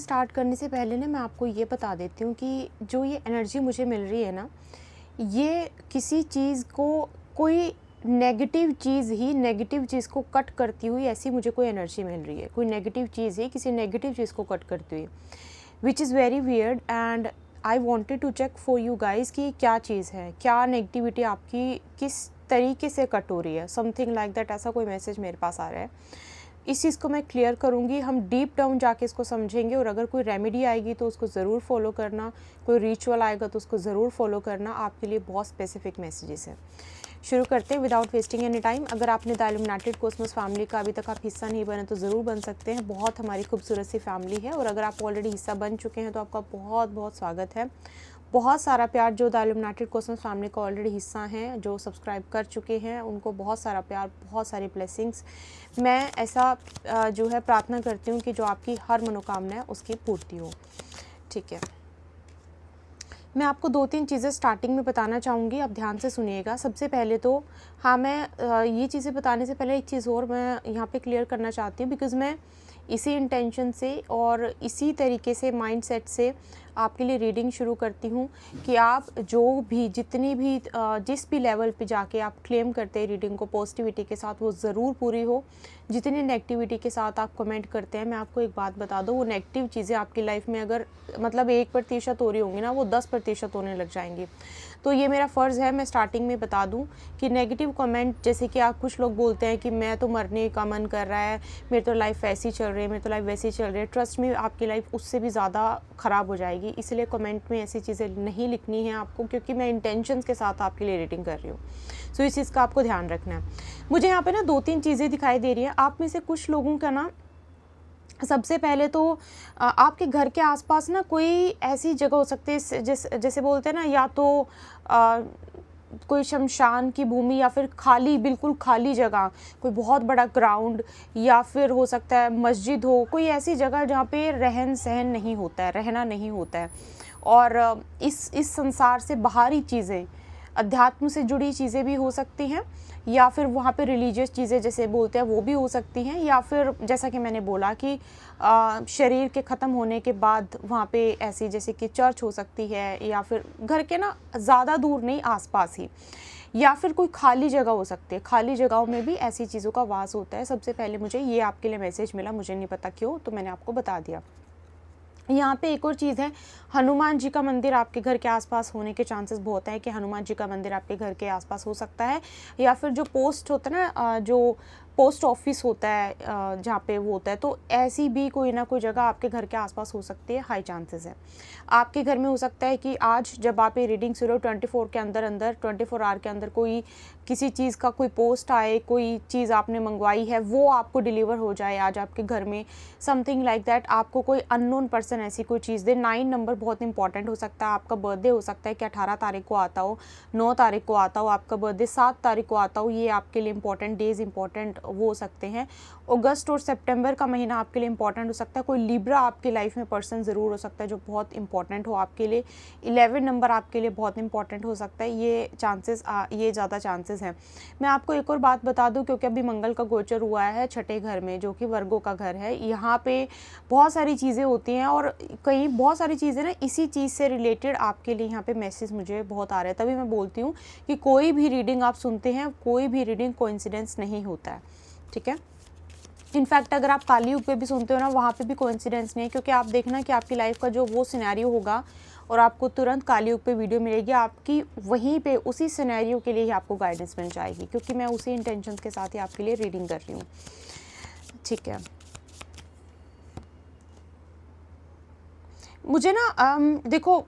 Start करने से पहले ना मैं आपको ये बता देती हूँ कि जो ये एनर्जी मुझे मिल रही है ना, ये किसी चीज़ को कोई नेगेटिव चीज़ को कट करती हुई ऐसी मुझे कोई एनर्जी मिल रही है। कोई नेगेटिव चीज़ ही किसी नेगेटिव चीज़ को कट करती हुई, which is very weird and I wanted to check for you guys कि क्या चीज़ है, क्या नेगेटिविटी आपकी किस तरीके से कट हो रही है। समथिंग लाइक दैट, ऐसा कोई मैसेज मेरे पास आ रहा है। इस चीज़ को मैं क्लियर करूँगी, हम डीप डाउन जाके इसको समझेंगे और अगर कोई रेमेडी आएगी तो उसको ज़रूर फॉलो करना, कोई रिचुअल आएगा तो उसको ज़रूर फॉलो करना। आपके लिए बहुत स्पेसिफिक मैसेजेस हैं। शुरू करते हैं विदाउट वेस्टिंग एनी टाइम। अगर आपने द इल्यूमिनेटेड कॉस्मोस फैमिली का अभी तक आप हिस्सा नहीं बने तो ज़रूर बन सकते हैं। बहुत हमारी खूबसूरत सी फैमिली है और अगर आप ऑलरेडी हिस्सा बन चुके हैं तो आपका बहुत बहुत स्वागत है। बहुत सारा प्यार जो द इल्यूमिनेटेड कॉस्मोस फैमिली का ऑलरेडी हिस्सा हैं, जो सब्सक्राइब कर चुके हैं, उनको बहुत सारा प्यार, बहुत सारी ब्लेसिंग्स। मैं ऐसा जो है प्रार्थना करती हूँ कि जो आपकी हर मनोकामना है उसकी पूर्ति हो। ठीक है, मैं आपको 2-3 चीज़ें स्टार्टिंग में बताना चाहूँगी, आप ध्यान से सुनिएगा। सबसे पहले तो हाँ, मैं ये चीज़ें बताने से पहले एक चीज़ और मैं यहाँ पे क्लियर करना चाहती हूँ, बिकॉज़ मैं इसी इंटेंशन से और इसी तरीके से माइंडसेट से आपके लिए रीडिंग शुरू करती हूँ कि आप जो भी जितनी भी जिस भी लेवल पे जाके आप क्लेम करते हैं रीडिंग को पॉजिटिविटी के साथ, वो ज़रूर पूरी हो। जितनी नेगेटिविटी के साथ आप कमेंट करते हैं, मैं आपको एक बात बता दूँ, वो नेगेटिव चीज़ें आपकी लाइफ में अगर मतलब 1% हो रही होंगी ना, वो 10% होने लग जाएंगी। तो ये मेरा फ़र्ज़ है मैं स्टार्टिंग में बता दूं कि नेगेटिव कमेंट, जैसे कि आप कुछ लोग बोलते हैं कि मैं तो मरने का मन कर रहा है, मेरी तो लाइफ ऐसी चल रही है, मेरी तो लाइफ वैसी चल रही है। ट्रस्ट में आपकी लाइफ उससे भी ज़्यादा ख़राब हो जाएगी। इसलिए कमेंट में ऐसी चीज़ें नहीं लिखनी है आपको, क्योंकि मैं इंटेंशंस के साथ आपके लिए रीडिंग कर रही हूँ। सो इस चीज़ का आपको ध्यान रखना है। मुझे यहाँ पे ना 2-3 चीज़ें दिखाई दे रही हैं। आप में से कुछ लोगों का ना, सबसे पहले तो आपके घर के आसपास ना कोई ऐसी जगह हो सकती है जैसे बोलते हैं ना, या तो कोई शमशान की भूमि या फिर खाली, बिल्कुल खाली जगह, कोई बहुत बड़ा ग्राउंड, या फिर हो सकता है मस्जिद हो, कोई ऐसी जगह जहाँ पे रहन सहन नहीं होता है, रहना नहीं होता है। और इस संसार से बाहरी चीज़ें, अध्यात्म से जुड़ी चीज़ें भी हो सकती हैं, या फिर वहाँ पे रिलीजियस चीज़ें जैसे बोलते हैं वो भी हो सकती हैं, या फिर जैसा कि मैंने बोला कि शरीर के ख़त्म होने के बाद वहाँ पे ऐसी जैसे कि चर्च हो सकती है, या फिर घर के ना ज़्यादा दूर नहीं, आसपास ही, या फिर कोई खाली जगह हो सकती है। खाली जगहों में भी ऐसी चीज़ों का वास होता है। सबसे पहले मुझे ये आपके लिए मैसेज मिला, मुझे नहीं पता क्यों, तो मैंने आपको बता दिया। यहाँ पे एक और चीज़ है, हनुमान जी का मंदिर आपके घर के आसपास होने के चांसेस बहुत है कि हनुमान जी का मंदिर आपके घर के आसपास हो सकता है, या फिर जो पोस्ट होता है ना, जो पोस्ट ऑफिस होता है जहाँ पे वो होता है, तो ऐसी भी कोई ना कोई जगह आपके घर के आसपास हो सकती है, हाई चांसेस है। आपके घर में हो सकता है कि आज जब आप ये रीडिंग शुरू 24 आवर के अंदर कोई किसी चीज़ का कोई पोस्ट आए, कोई चीज़ आपने मंगवाई है वो आपको डिलीवर हो जाए आज आपके घर में, समथिंग लाइक दैट। आपको कोई अननोन पर्सन ऐसी कोई चीज़ दे। 9 नंबर बहुत इंपॉर्टेंट हो सकता है। आपका बर्थडे हो सकता है कि 18 तारीख को आता हो, 9 तारीख को आता हो, आपका बर्थडे 7 तारीख को आता हो। ये आपके लिए इंपॉर्टेंट डेज़, इंपॉर्टेंट वो हो सकते हैं। अगस्त और सितंबर का महीना आपके लिए इंपॉर्टेंट हो सकता है। कोई लिब्रा आपकी लाइफ में पर्सन ज़रूर हो सकता है जो बहुत इंपॉर्टेंट हो आपके लिए। 11 नंबर आपके लिए बहुत इंपॉर्टेंट हो सकता है। ये ज़्यादा चांसेस हैं। मैं आपको एक और बात बता दूं, क्योंकि अभी मंगल का गोचर हुआ है छठे घर में, जो कि वर्गों का घर है। यहाँ पे बहुत सारी चीज़ें होती हैं और कई बहुत सारी चीज़ें ना इसी चीज़ से रिलेटेड आपके लिए यहाँ पे मैसेज मुझे बहुत आ रहे हैं। तभी मैं बोलती हूँ कि कोई भी रीडिंग आप सुनते हैं, कोई भी रीडिंग कोइंसिडेंस नहीं होता है, ठीक है। इनफैक्ट अगर आप काली युग पे भी सुनते हो ना, वहाँ पे भी कोइंसिडेंस नहीं है, क्योंकि आप देखना कि आपकी लाइफ का जो वो सिनेरियो होगा और आपको तुरंत काली युग पे वीडियो मिलेगी, आपकी वहीं पे उसी सिनेरियो के लिए ही आपको गाइडेंस मिल जाएगी, क्योंकि मैं उसी इंटेंशन के साथ ही आपके लिए रीडिंग कर रही हूँ, ठीक है। मुझे ना देखो,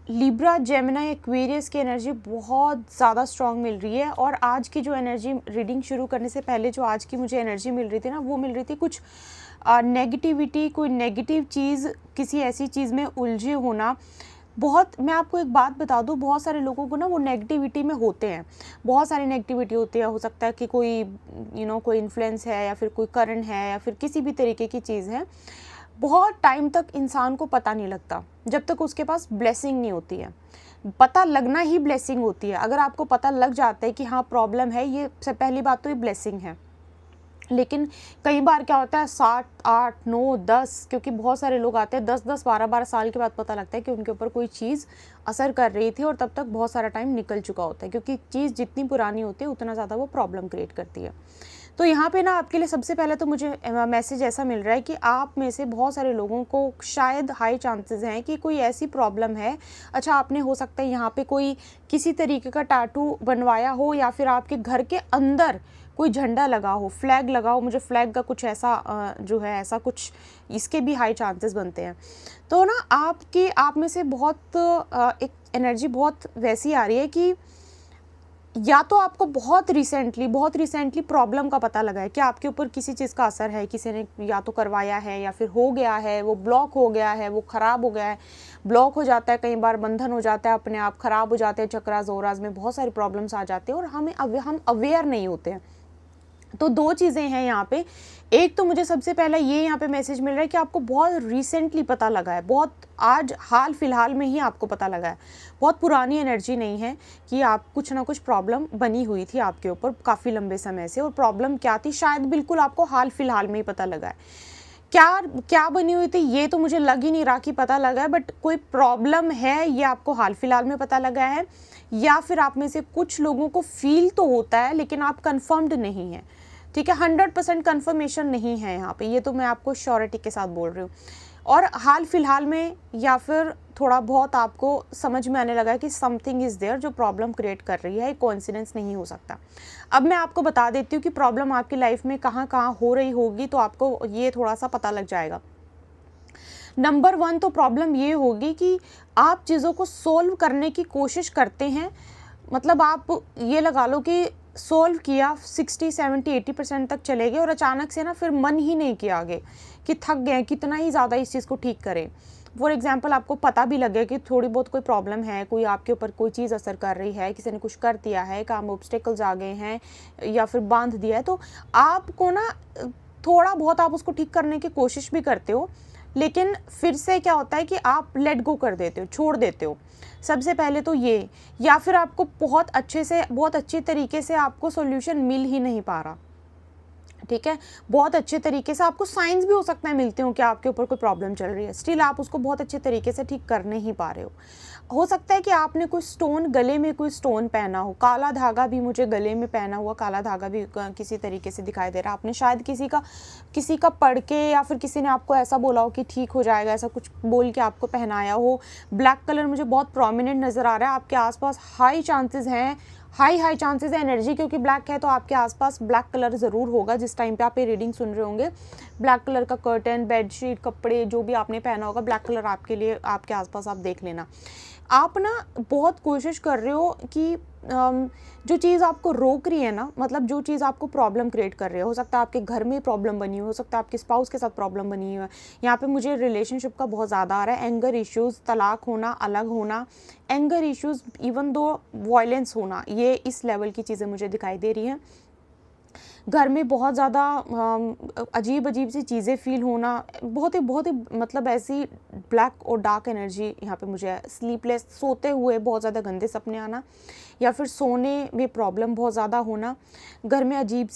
लिब्रा, जेमिनी, एक्वेरियस की एनर्जी बहुत ज़्यादा स्ट्रॉन्ग मिल रही है। और आज की जो एनर्जी, रीडिंग शुरू करने से पहले जो आज की मुझे एनर्जी मिल रही थी ना, वो मिल रही थी कुछ नेगेटिविटी, कोई नेगेटिव चीज़, किसी ऐसी चीज़ में उलझे होना। बहुत, मैं आपको एक बात बता दूं, बहुत सारे लोगों को ना वो नेगेटिविटी में होते हैं, बहुत सारी नेगेटिविटी होती है। हो सकता है कि कोई कोई इन्फ्लुएंस है, या फिर कोई करंट है, या फिर किसी भी तरीके की चीज़ है। बहुत टाइम तक इंसान को पता नहीं लगता जब तक उसके पास ब्लेसिंग नहीं होती है। पता लगना ही ब्लेसिंग होती है। अगर आपको पता लग जाता है कि हाँ प्रॉब्लम है, ये सब पहली बात तो ये ब्लेसिंग है। लेकिन कई बार क्या होता है 7, 8, 9, 10, क्योंकि बहुत सारे लोग आते हैं 10-10, 12-12 साल के बाद पता लगता है कि उनके ऊपर कोई चीज़ असर कर रही थी और तब तक बहुत सारा टाइम निकल चुका होता है, क्योंकि चीज़ जितनी पुरानी होती है उतना ज़्यादा वो प्रॉब्लम क्रिएट करती है। तो यहाँ पे ना आपके लिए सबसे पहले तो मुझे मैसेज ऐसा मिल रहा है कि आप में से बहुत सारे लोगों को शायद हाई चांसेस हैं कि कोई ऐसी प्रॉब्लम है। अच्छा, आपने हो सकता है यहाँ पे कोई किसी तरीके का टैटू बनवाया हो, या फिर आपके घर के अंदर कोई झंडा लगा हो, फ्लैग लगा हो। मुझे फ्लैग का कुछ ऐसा जो है ऐसा कुछ, इसके भी हाई चांसेस बनते हैं। तो ना आप में से बहुत एक एनर्जी बहुत वैसी आ रही है कि या तो आपको बहुत रिसेंटली प्रॉब्लम का पता लगा है कि आपके ऊपर किसी चीज़ का असर है, किसी ने या तो करवाया है या फिर हो गया है, वो ब्लॉक हो गया है, वो ख़राब हो गया है। ब्लॉक हो जाता है, कई बार बंधन हो जाता है, अपने आप ख़राब हो जाते हैं, चक्रास ओरास में बहुत सारी प्रॉब्लम्स आ जाती हैं और हम अवेयर नहीं होते हैं। तो 2 चीज़ें हैं यहाँ पे। एक तो मुझे सबसे पहला ये यहाँ पे मैसेज मिल रहा है कि आपको बहुत रिसेंटली पता लगा है, बहुत आज हाल-फिलहाल में ही आपको पता लगा है। बहुत पुरानी एनर्जी नहीं है कि आप कुछ ना कुछ प्रॉब्लम बनी हुई थी आपके ऊपर काफ़ी लंबे समय से, और प्रॉब्लम क्या थी शायद बिल्कुल आपको हाल-फिलहाल में ही पता लगा है। क्या क्या बनी हुई थी ये तो मुझे लग ही नहीं रहा कि पता लगा है, बट कोई प्रॉब्लम है ये आपको हाल-फिलहाल में पता लगा है, या फिर आप में से कुछ लोगों को फ़ील तो होता है लेकिन आप कन्फर्म्ड नहीं हैं। ठीक है, 100% कन्फर्मेशन नहीं है यहाँ पे, ये तो मैं आपको श्योरिटी के साथ बोल रही हूँ। और हाल फिलहाल में या फिर थोड़ा बहुत आपको समझ में आने लगा है कि समथिंग इज़ देयर जो प्रॉब्लम क्रिएट कर रही है, कोइंसिडेंस नहीं हो सकता। अब मैं आपको बता देती हूँ कि प्रॉब्लम आपकी लाइफ में कहाँ कहाँ हो रही होगी, तो आपको ये थोड़ा सा पता लग जाएगा। नंबर 1 तो प्रॉब्लम ये होगी कि आप चीज़ों को सोल्व करने की कोशिश करते हैं, मतलब आप ये लगा लो कि सोल्व किया 60, 70, 80% तक चले गए और अचानक से ना फिर मन ही नहीं किया आगे, कि थक गए, कितना ही ज़्यादा इस चीज़ को ठीक करें। फॉर एग्जांपल आपको पता भी लगे कि थोड़ी बहुत कोई प्रॉब्लम है, कोई आपके ऊपर कोई चीज़ असर कर रही है, किसी ने कुछ कर दिया है, काम ऑब्स्टेकल्स आ गए हैं या फिर बांध दिया है, तो आपको ना थोड़ा बहुत आप उसको ठीक करने की कोशिश भी करते हो, लेकिन फिर से क्या होता है कि आप लेट गो कर देते हो, छोड़ देते हो। सबसे पहले तो ये, या फिर आपको बहुत अच्छे तरीके से आपको सॉल्यूशन मिल ही नहीं पा रहा। ठीक है, बहुत अच्छे तरीके से आपको साइंस भी हो सकता है मिलते हो कि आपके ऊपर कोई प्रॉब्लम चल रही है, स्टिल आप उसको बहुत अच्छे तरीके से ठीक कर नहीं पा रहे हो सकता है कि आपने कोई स्टोन, गले में कोई स्टोन पहना हो, काला धागा भी मुझे गले में पहना हुआ काला धागा भी किसी तरीके से दिखाई दे रहा है। आपने शायद किसी का पढ़ के या फिर किसी ने आपको ऐसा बोला हो कि ठीक हो जाएगा, ऐसा कुछ बोल के आपको पहनाया हो। ब्लैक कलर मुझे बहुत प्रोमिनेंट नज़र आ रहा है, आपके आसपास हाई चांसेस हैं, हाई चांसेस है एनर्जी, क्योंकि ब्लैक है तो आपके आसपास ब्लैक कलर ज़रूर होगा जिस टाइम पे आप ये रीडिंग सुन रहे होंगे। ब्लैक कलर का कर्टन, बेडशीट, कपड़े जो भी आपने पहना होगा, ब्लैक कलर आपके लिए आपके आसपास आप देख लेना। आप ना बहुत कोशिश कर रहे हो कि जो चीज़ आपको रोक रही है ना, मतलब जो चीज़ आपको प्रॉब्लम क्रिएट कर रही है, हो सकता है आपके घर में प्रॉब्लम बनी हो सकता है आपके स्पाउस के साथ प्रॉब्लम बनी हुई है। यहाँ पे मुझे रिलेशनशिप का बहुत ज़्यादा आ रहा है, एंगर इश्यूज़, तलाक होना, अलग होना, anger issues, even though violence होना, ये इस लेवल की चीज़ें मुझे दिखाई दे रही हैं। घर में बहुत ज़्यादा अजीब सी चीज़ें फ़ील होना, बहुत ही मतलब ऐसी ब्लैक और डार्क एनर्जी यहाँ पे मुझे है। स्लीपलेस, सोते हुए बहुत ज़्यादा गंदे सपने आना, या फिर सोने में प्रॉब्लम बहुत ज़्यादा होना, घर में अजीब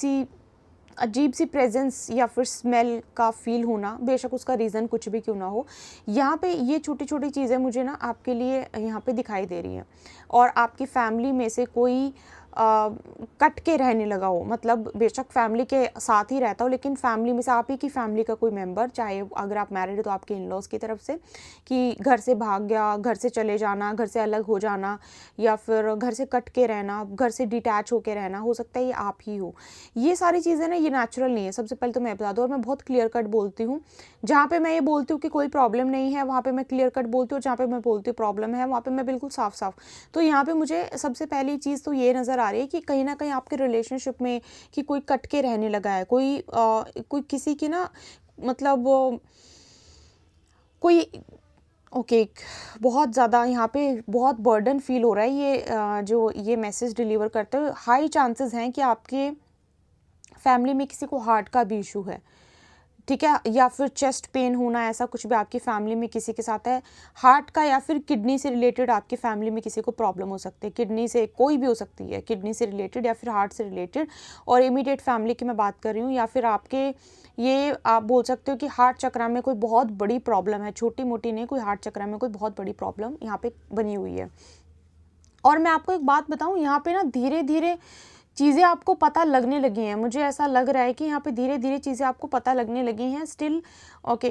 सी प्रेजेंस या फिर स्मेल का फ़ील होना, बेशक उसका रीज़न कुछ भी क्यों ना हो। यहाँ पे ये छोटी चीज़ें मुझे ना आपके लिए यहाँ पे दिखाई दे रही हैं। और आपकी फैमिली में से कोई कट के रहने लगा हो, मतलब बेशक फैमिली के साथ ही रहता हो, लेकिन फैमिली में से आप ही की फैमिली का कोई मेंबर, चाहे अगर आप मैरिड हो तो आपके इन लॉज की तरफ से, कि घर से भाग गया, घर से चले जाना, घर से अलग हो जाना, या फिर घर से कट के रहना, घर से डिटैच होके रहना, हो सकता है ये आप ही हो। ये सारी चीज़ें ना ये नेचुरल नहीं है, सबसे पहले तो मैं बता दूँ। और मैं बहुत क्लियर कट बोलती हूँ, जहाँ पे मैं ये बोलती हूँ कि कोई प्रॉब्लम नहीं है वहाँ पे मैं क्लियर कट बोलती हूँ, जहाँ पे मैं बोलती हूँ प्रॉब्लम है वहाँ पे मैं बिल्कुल साफ। तो यहाँ पे मुझे सबसे पहली चीज़ तो ये नज़र आ रही है कि कहीं ना कहीं आपके रिलेशनशिप में कि कोई कट के रहने लगा है, कोई किसी की ना, मतलब कोई ओके, बहुत ज़्यादा यहाँ पे बहुत बर्डन फील हो रहा है। ये जो ये मैसेज डिलीवर करते हुए हाई चांसेस हैं कि आपके फैमिली में किसी को हार्ट का भी इशू है। ठीक है, या फिर चेस्ट पेन होना, ऐसा कुछ भी आपकी फैमिली में किसी के साथ है। हार्ट का या फिर किडनी से रिलेटेड आपकी फैमिली में किसी को प्रॉब्लम हो सकती है, किडनी से कोई भी हो सकती है, किडनी से रिलेटेड या फिर हार्ट से रिलेटेड, और इमीडिएट फैमिली की मैं बात कर रही हूँ। या फिर आपके ये आप बोल सकते हो कि हार्ट चक्र में कोई बहुत बड़ी प्रॉब्लम है, छोटी मोटी नहीं, कोई हार्ट चक्र में कोई बहुत बड़ी प्रॉब्लम यहाँ पे बनी हुई है। और मैं आपको एक बात बताऊँ, यहाँ पे ना धीरे धीरे चीज़ें आपको पता लगने लगी हैं। मुझे ऐसा लग रहा है कि यहाँ पे धीरे धीरे चीज़ें आपको पता लगने लगी हैं still. Okay,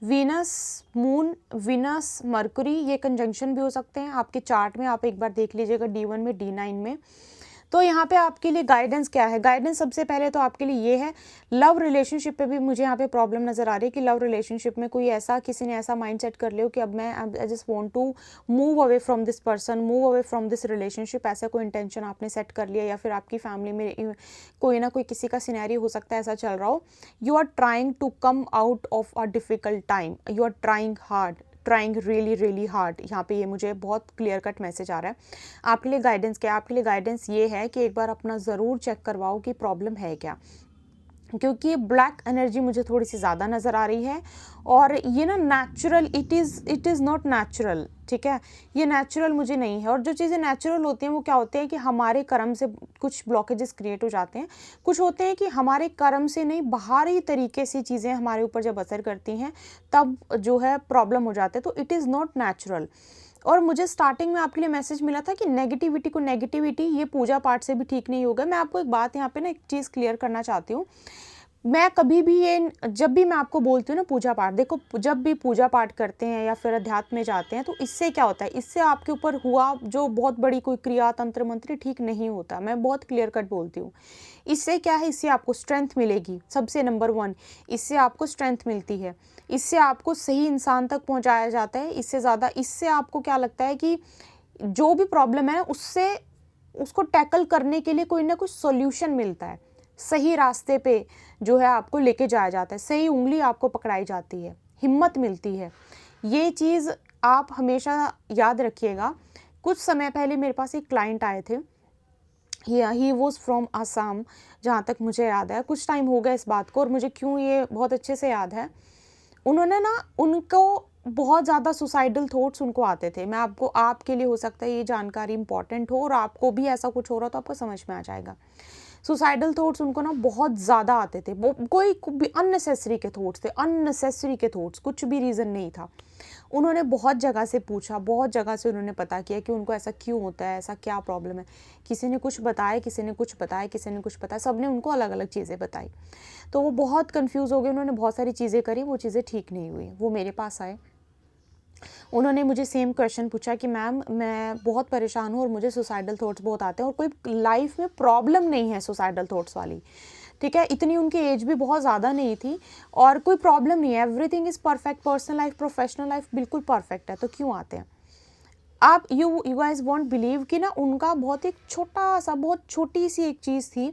Venus moon, Venus mercury, ये कंजंक्शन भी हो सकते हैं आपके चार्ट में। आप एक बार देख लीजिएगा D1 में, D9 में। तो यहाँ पे आपके लिए गाइडेंस क्या है? गाइडेंस सबसे पहले तो आपके लिए ये है, लव रिलेशनशिप पे भी मुझे यहाँ पे प्रॉब्लम नज़र आ रही है कि लव रिलेशनशिप में कोई ऐसा, किसी ने ऐसा माइंड सेट कर लियो कि अब मैं I just want to move away from this person, move away from this relationship, ऐसा कोई इंटेंशन आपने सेट कर लिया। या फिर आपकी फैमिली में कोई ना कोई किसी का सिनेरियो हो सकता है ऐसा चल रहा हो। You are trying to come out of a difficult time, you are trying hard, trying really really hard. यहाँ पे ये मुझे बहुत क्लियर कट मैसेज आ रहा है। आपके लिए गाइडेंस क्या है? आपके लिए गाइडेंस ये है कि एक बार अपना ज़रूर चेक करवाओ कि प्रॉब्लम है क्या, क्योंकि ब्लैक एनर्जी मुझे थोड़ी सी ज़्यादा नज़र आ रही है। और ये ना natural, it is not natural, ठीक है, ये नेचुरल मुझे नहीं है। और जो चीज़ें नेचुरल होती हैं वो क्या होते हैं कि हमारे कर्म से कुछ ब्लॉकेजेस क्रिएट हो जाते हैं। कुछ होते हैं कि हमारे कर्म से नहीं, बाहरी तरीके से चीज़ें हमारे ऊपर जब असर करती हैं तब जो है प्रॉब्लम हो जाते हैं। तो इट इज़ नॉट नेचुरल। और मुझे स्टार्टिंग में आपके लिए मैसेज मिला था कि नेगेटिविटी को नेगेटिविटी ये पूजा पाठ से भी ठीक नहीं होगा। मैं आपको एक बात यहाँ पे ना एक चीज़ क्लियर करना चाहती हूँ। मैं कभी भी ये, जब भी मैं आपको बोलती हूँ ना पूजा पाठ, देखो जब भी पूजा पाठ करते हैं या फिर अध्यात्म में जाते हैं तो इससे क्या होता है, इससे आपके ऊपर हुआ जो बहुत बड़ी कोई क्रिया, तंत्र मंत्र ठीक नहीं होता। मैं बहुत क्लियर कट बोलती हूँ। इससे क्या है, इससे आपको स्ट्रेंथ मिलेगी, सबसे नंबर 1 इससे आपको स्ट्रेंथ मिलती है। इससे आपको सही इंसान तक पहुँचाया जाता है। इससे ज़्यादा, इससे आपको क्या लगता है कि जो भी प्रॉब्लम है उससे, उसको टैकल करने के लिए कोई ना कोई सॉल्यूशन मिलता है। सही रास्ते पे जो है आपको लेके जाया जाता है, सही उंगली आपको पकड़ाई जाती है, हिम्मत मिलती है। ये चीज़ आप हमेशा याद रखिएगा। कुछ समय पहले मेरे पास एक क्लाइंट आए थे, ही वॉज फ्रॉम आसाम, जहाँ तक मुझे याद है। कुछ टाइम हो गया इस बात को, और मुझे क्यों ये बहुत अच्छे से याद है, उन्होंने ना, उनको बहुत ज़्यादा सुसाइडल थॉट्स उनको आते थे। मैं आपको, आपके लिए हो सकता है ये जानकारी इंपॉर्टेंट हो और आपको भी ऐसा कुछ हो रहा तो आपको समझ में आ जाएगा। सुसाइडल थॉट्स उनको ना बहुत ज़्यादा आते थे। वो कोई भी अननेसेसरी के थॉट्स थे, अननेसेसरी के थॉट्स, कुछ भी रीज़न नहीं था। उन्होंने बहुत जगह से पूछा, बहुत जगह से उन्होंने पता किया कि उनको ऐसा क्यों होता है, ऐसा क्या प्रॉब्लम है। किसी ने कुछ बताया, किसी ने कुछ बताया, किसी ने कुछ बताया, सब ने उनको अलग अलग चीज़ें बताई। तो वो बहुत कन्फ्यूज़ हो गए, उन्होंने बहुत सारी चीज़ें करी, वो चीज़ें ठीक नहीं हुई। वो मेरे पास आए, उन्होंने मुझे सेम क्वेश्चन पूछा कि मैम मैं बहुत परेशान हूँ और मुझे सुसाइडल थॉट्स बहुत आते हैं, और कोई लाइफ में प्रॉब्लम नहीं है सुसाइडल थॉट्स वाली, ठीक है। इतनी उनकी एज भी बहुत ज़्यादा नहीं थी और कोई प्रॉब्लम नहीं है, everything is perfect, personal life, professional life बिल्कुल परफेक्ट है, तो क्यों आते हैं आप? यू गाइस वॉन्ट बिलीव कि ना उनका बहुत एक छोटा सा, बहुत छोटी सी एक चीज़ थी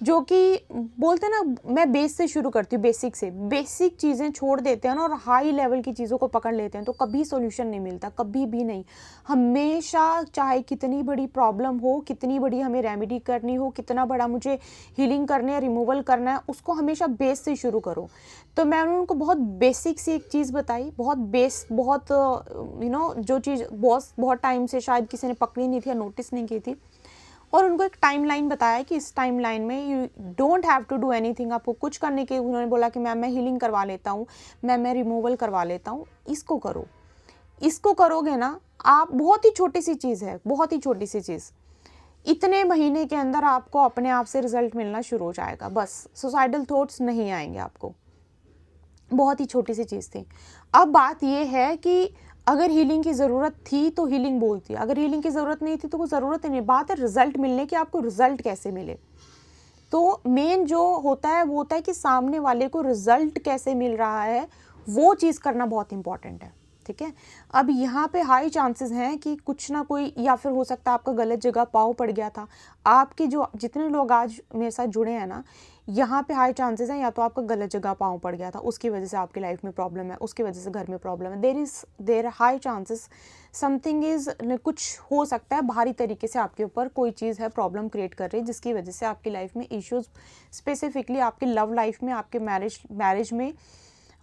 जो कि बोलते हैं ना, मैं बेस से शुरू करती हूँ, बेसिक से। बेसिक चीज़ें छोड़ देते हैं ना और हाई लेवल की चीज़ों को पकड़ लेते हैं तो कभी सॉल्यूशन नहीं मिलता, कभी भी नहीं। हमेशा चाहे कितनी बड़ी प्रॉब्लम हो, कितनी बड़ी हमें रेमेडी करनी हो, कितना बड़ा मुझे हीलिंग करना है, रिमूवल करना है, उसको हमेशा बेस से शुरू करो। तो मैंने उनको बहुत बेसिक सी एक चीज़ बताई, बहुत बेस, बहुत जो चीज़ बहुत टाइम से शायद किसी ने पकड़ी नहीं थी या नोटिस नहीं की थी, और उनको एक टाइमलाइन बताया कि इस टाइमलाइन में you don't have to do anything, आपको कुछ करने के। उन्होंने बोला कि मैम मैं हीलिंग करवा लेता हूँ, मैं रिमूवल करवा लेता हूँ, इसको करो। इसको करोगे ना आप, बहुत ही छोटी सी चीज़ है, बहुत ही छोटी सी चीज़, इतने महीने के अंदर आपको अपने आप से रिजल्ट मिलना शुरू हो जाएगा। बस सुसाइडल थॉट्स नहीं आएंगे आपको, बहुत ही छोटी सी चीज़ थी। अब बात ये है कि अगर हीलिंग की ज़रूरत थी तो हीलिंग बोलती है, अगर हीलिंग की ज़रूरत नहीं थी तो कोई ज़रूरत नहीं। बात है रिजल्ट मिलने की, आपको रिजल्ट कैसे मिले। तो मेन जो होता है वो होता है कि सामने वाले को रिजल्ट कैसे मिल रहा है, वो चीज़ करना बहुत इंपॉर्टेंट है, ठीक है। अब यहाँ पे हाई चांसेस हैं कि कुछ ना कोई, या फिर हो सकता है आपका गलत जगह पाँव पड़ गया था। आपके जो जितने लोग आज मेरे साथ जुड़े हैं ना, यहाँ पे हाई चांसेस हैं या तो आपका गलत जगह पाँव पड़ गया था, उसकी वजह से आपकी लाइफ में प्रॉब्लम है, उसकी वजह से घर में प्रॉब्लम है। देर हाई चांसेस समथिंग इज़, कुछ हो सकता है बाहरी तरीके से आपके ऊपर कोई चीज़ है प्रॉब्लम क्रिएट कर रही है, जिसकी वजह से आपकी लाइफ में इश्यूज़, स्पेसिफिकली आपकी लव लाइफ में, आपके मैरिज में।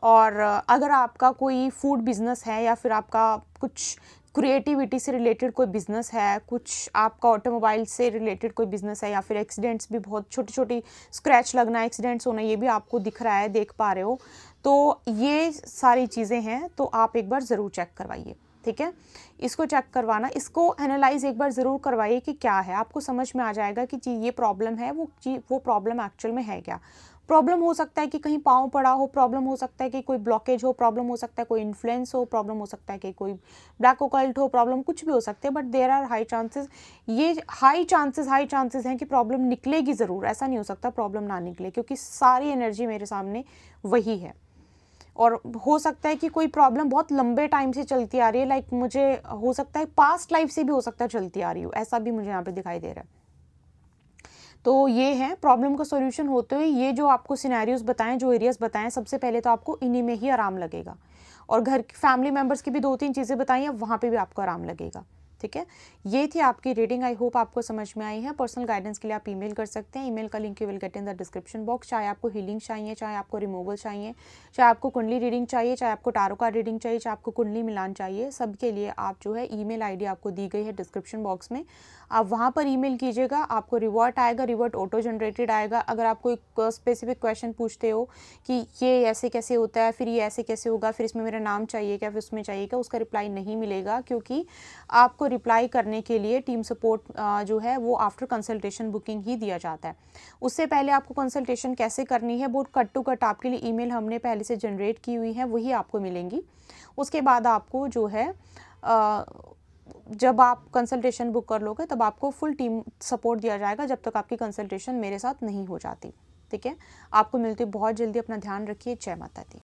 और अगर आपका कोई फूड बिजनेस है या फिर आपका कुछ क्रिएटिविटी से रिलेटेड कोई बिज़नेस है, कुछ आपका ऑटोमोबाइल से रिलेटेड कोई बिज़नेस है, या फिर एक्सीडेंट्स भी बहुत छोटी छोटी स्क्रैच लगना, एक्सीडेंट्स होना, ये भी आपको दिख रहा है, देख पा रहे हो, तो ये सारी चीज़ें हैं, तो आप एक बार ज़रूर चेक करवाइए। ठीक है, इसको चेक करवाना, इसको एनालाइज एक बार ज़रूर करवाइए कि क्या है, आपको समझ में आ जाएगा कि ये प्रॉब्लम है, वो प्रॉब्लम एक्चुअल में है क्या। प्रॉब्लम हो सकता है कि कहीं पाँव पड़ा हो, प्रॉब्लम हो सकता है कि कोई ब्लॉकेज हो, प्रॉब्लम हो सकता है कोई इन्फ्लुएंस हो, प्रॉब्लम हो सकता है कि कोई ब्लैक ओकल्ट हो, प्रॉब्लम कुछ भी हो सकते हैं, but there are high chances, ये हाई चांसेस हैं कि प्रॉब्लम निकलेगी ज़रूर। ऐसा नहीं हो सकता प्रॉब्लम ना निकले, क्योंकि सारी एनर्जी मेरे सामने वही है। और हो सकता है कि कोई प्रॉब्लम बहुत लंबे टाइम से चलती आ रही है, लाइक मुझे हो सकता है पास्ट लाइफ से भी हो सकता है चलती आ रही हो, ऐसा भी मुझे यहाँ पे दिखाई दे रहा है। तो ये है प्रॉब्लम का सॉल्यूशन होते हुए, ये जो आपको सिनेरियोज बताएं, जो एरियाज बताएं, सबसे पहले तो आपको इन्हीं में ही आराम लगेगा, और घर फैमिली मेम्बर्स की भी 2-3 चीज़ें बताई हैं, वहाँ पे भी आपको आराम लगेगा। ठीक है, ये थी आपकी रीडिंग, आई होप आपको समझ में आई है। पर्सनल गाइडेंस के लिए आप ईमेल कर सकते हैं, ईमेल का link you will get in the description box. चाहे आपको हीलिंग चाहिए, चाहे आपको रिमूवल चाहिए, चाहे आपको कुंडली रीडिंग चाहिए, चाहे आपको टारो कार्ड रीडिंग चाहिए, चाहे आपको कुंडली मिलान चाहिए, सबके लिए आप जो है ईमेल आईडी आपको दी गई है डिस्क्रिप्शन बॉक्स में, आप वहाँ पर ईमेल कीजिएगा, आपको रिवर्ट आएगा, रिवर्ट ऑटो जनरेटेड आएगा। अगर आप कोई स्पेसिफिक क्वेश्चन पूछते हो कि ये ऐसे कैसे होता है, फिर ये ऐसे कैसे होगा, फिर इसमें मेरा नाम चाहिए क्या, फिर उसमें चाहिए क्या, उसका रिप्लाई नहीं मिलेगा, क्योंकि आपको रिप्लाई करने के लिए टीम सपोर्ट जो है वो आफ्टर कंसल्टेशन बुकिंग ही दिया जाता है। उससे पहले आपको कंसल्टेशन कैसे करनी है, वो कट टू कट आपके लिए ईमेल हमने पहले से जनरेट की हुई है, वही आपको मिलेंगी। उसके बाद आपको जो है जब आप कंसल्टेशन बुक कर लोगे, तब आपको फुल टीम सपोर्ट दिया जाएगा, जब तक आपकी कंसल्टेशन मेरे साथ नहीं हो जाती। ठीक है, आपको मिलती बहुत जल्दी, अपना ध्यान रखिए। जय माता दी।